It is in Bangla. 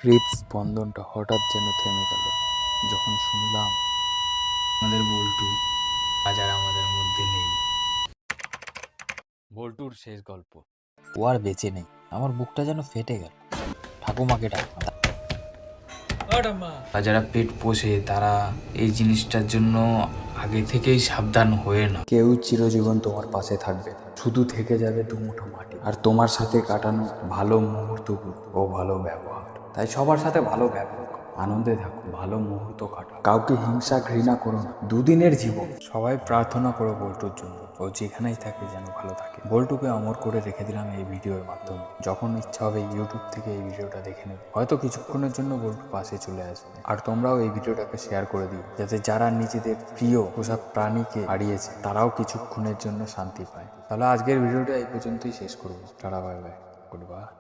হৃদস্পন্দনটা হঠাৎ যেন থেমে গেল যখন শুনলাম আমাদের বল্টু আজ আর আমাদের মধ্যে নেই। বল্টুর শেষ গল্প। ও আর বেঁচে নেই। আমার বুকটা যেন ফেটে গেল। ঠাকুমাকে ডাকলাম। আর যারা পেট পোষে তারা এই জিনিসটার জন্য আগে থেকেই সাবধান হয়ে না। কেউ চিরজীবন তোমার পাশে থাকবে না। শুধু থেকে যাবে দুমুঠো মাটি আর তোমার সাথে কাটানো ভালো মুহূর্তগুলো ও ভালো ব্যবহার। তাই সবার সাথে ভালো ব্যবহার করো, আনন্দে থাকো, ভালো মুহূর্ত কাটাও। কাউকে হিংসা ঘৃণা করো না। দুদিনের জীবন। সবাই প্রার্থনা করো বল্টুর জন্য। ও যেখানেই থাকে যেন ভালো থাকে। বল্টুকে অমর করে রেখে দিলাম এই ভিডিওর মাধ্যমে। যখন ইচ্ছা হবে ইউটিউব থেকে এই ভিডিওটা দেখে নেবে। হয়তো কিছুক্ষণের জন্য বল্টু পাশে চলে আসবে। আর তোমরাও এই ভিডিওটাকে শেয়ার করে দিও, যাতে যারা নিজেদের প্রিয় পোষা প্রাণীকে হারিয়েছে তারাও কিছুক্ষণের জন্য শান্তি পায়। তাহলে আজকের ভিডিওটা এই পর্যন্তই শেষ করবো। Tata, bye bye, good bye.